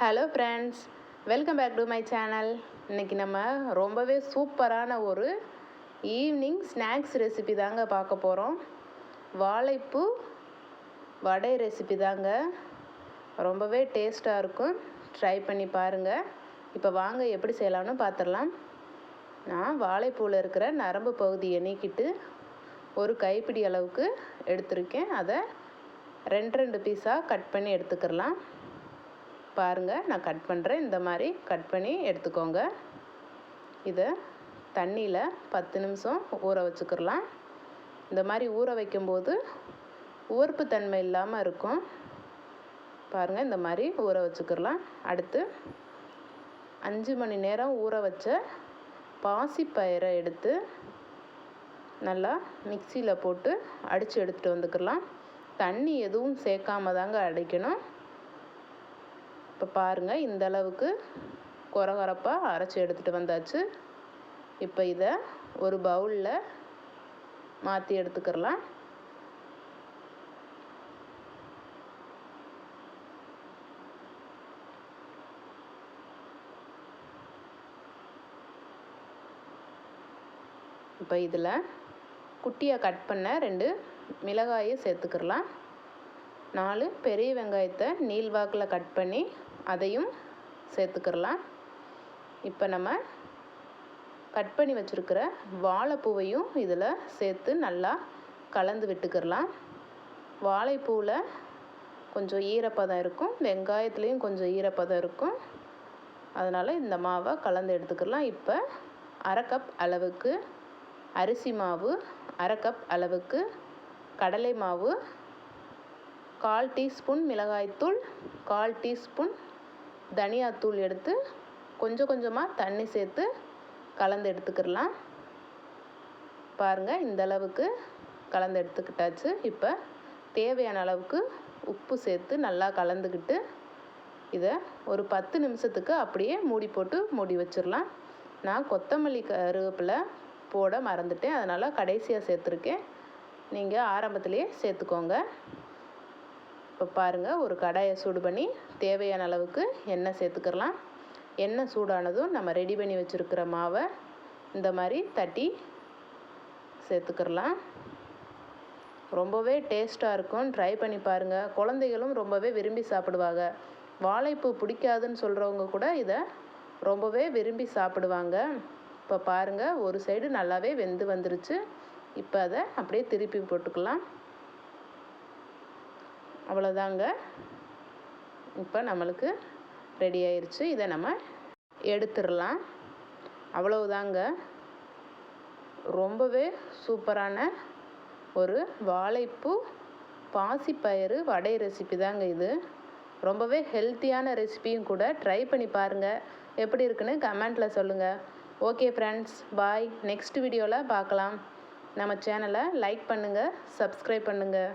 Hello friends, welcome back to my channel. இன்றைக்கி நம்ம ரொம்பவே சூப்பரான ஒரு ஈவினிங் ஸ்நாக்ஸ் ரெசிபி தாங்க பார்க்க போகிறோம். வாழைப்பூ வடை ரெசிபி தாங்க. ரொம்பவே டேஸ்ட்டாக இருக்கும். ட்ரை பண்ணி பாருங்கள். இப்போ வாங்க எப்படி செய்யலாம்னு பார்த்துடலாம். நான் வாழைப்பூவில் இருக்கிற நரம்பு பகுதியை நீக்கிட்டு ஒரு கைப்பிடி அளவுக்கு எடுத்திருக்கேன். அதை ரெண்டு பீஸாக கட் பண்ணி எடுத்துக்கிறலாம். பாருங்கள், நான் கட் பண்ணுறேன். இந்த மாதிரி கட் பண்ணி எடுத்துக்கோங்க. இதை தண்ணியில் 10 நிமிஷம் ஊற வச்சுக்கிறலாம். இந்த மாதிரி ஊற வைக்கும்போது உவர்ப்பு தன்மை இல்லாமல் இருக்கும். பாருங்கள், இந்த மாதிரி ஊற வச்சுக்கிறலாம். அடுத்து 5 மணி நேரம் ஊற வச்ச பாசிப்பயிரை எடுத்து நல்லா மிக்சியில் போட்டு அடித்து எடுத்துகிட்டு வந்துக்கலாம். தண்ணி எதுவும் சேர்க்காம தாங்க அடிக்கணும். இப்போ பாருங்கள், இந்த அளவுக்கு கொரகொரப்பாக அரைச்சி எடுத்துகிட்டு வந்தாச்சு. இப்போ இதை ஒரு பவுலில் மாற்றி எடுத்துக்கிறலாம். இப்போ இதில் குட்டியாக கட் பண்ண 2 மிளகாயை சேர்த்துக்கிறலாம். 4 பெரிய வெங்காயத்தை நீள்வாக்கில் கட் பண்ணி அதையும் சேர்த்துக்கிறலாம். இப்போ நம்ம கட் பண்ணி வச்சுருக்கிற வாழைப்பூவையும் இதில் சேர்த்து நல்லா கலந்து விட்டுக்கிறலாம். வாழைப்பூவில் கொஞ்சம் ஈரப்பதம் இருக்கும், வெங்காயத்துலேயும் கொஞ்சம் ஈரப்பதம் இருக்கும். அதனால் இந்த மாவை கலந்து எடுத்துக்கலாம். இப்போ 1/2 கப் அளவுக்கு அரிசி மாவு, 1/2 கப் அளவுக்கு கடலை மாவு, 1/4 டீஸ்பூன் மிளகாய்த்தூள், 1/4 டீஸ்பூன் தனியாத்தூள் எடுத்து கொஞ்சமாக தண்ணி சேர்த்து கலந்து எடுத்துக்கிடலாம். பாருங்கள், இந்த அளவுக்கு கலந்து எடுத்துக்கிட்டாச்சு. இப்போ தேவையான அளவுக்கு உப்பு சேர்த்து நல்லா கலந்துக்கிட்டு இதை ஒரு 10 நிமிஷத்துக்கு அப்படியே மூடி போட்டு மூடி வச்சிடலாம். நான் கொத்தமல்லி கருவேப்பிலை போட மறந்துட்டேன், அதனால் கடைசியாக சேர்த்துருக்கேன். நீங்கள் ஆரம்பத்திலேயே சேர்த்துக்கோங்க. இப்போ பாருங்கள், ஒரு கடாயை சூடு பண்ணி தேவையான அளவுக்கு எண்ணெய் சேர்த்துக்கலாம். எண்ணெய் சூடானதும் நம்ம ரெடி பண்ணி வச்சுருக்கிற மாவை இந்த மாதிரி தட்டி சேர்த்துக்கிறலாம். ரொம்பவே டேஸ்ட்டாக இருக்கும். ட்ரை பண்ணி பாருங்கள். குழந்தைகளும் ரொம்பவே விரும்பி சாப்பிடுவாங்க. வாழைப்பூ பிடிக்காதுன்னு சொல்கிறவங்க கூட இதை ரொம்பவே விரும்பி சாப்பிடுவாங்க. இப்போ பாருங்கள், ஒரு சைடு நல்லாவே வெந்து வந்துருச்சு. இப்போ அதை அப்படியே திருப்பி போட்டுக்கலாம். அவ்வளோதாங்க, இப்போ நம்மளுக்கு ரெடி ஆயிடுச்சு. இதை நம்ம எடுத்துடலாம். அவ்வளவுதாங்க, ரொம்பவே சூப்பரான ஒரு வாழைப்பூ பாசிப்பயிறு வடை ரெசிபி தாங்க இது. ரொம்பவே ஹெல்த்தியான ரெசிபியும் கூட. ட்ரை பண்ணி பாருங்கள். எப்படி இருக்குன்னு கமெண்ட்டில் சொல்லுங்கள். ஓகே ஃப்ரெண்ட்ஸ், பாய். நெக்ஸ்ட் வீடியோவில் பார்க்கலாம். நம்ம சேனலை லைக் பண்ணுங்கள், சப்ஸ்கிரைப் பண்ணுங்கள்.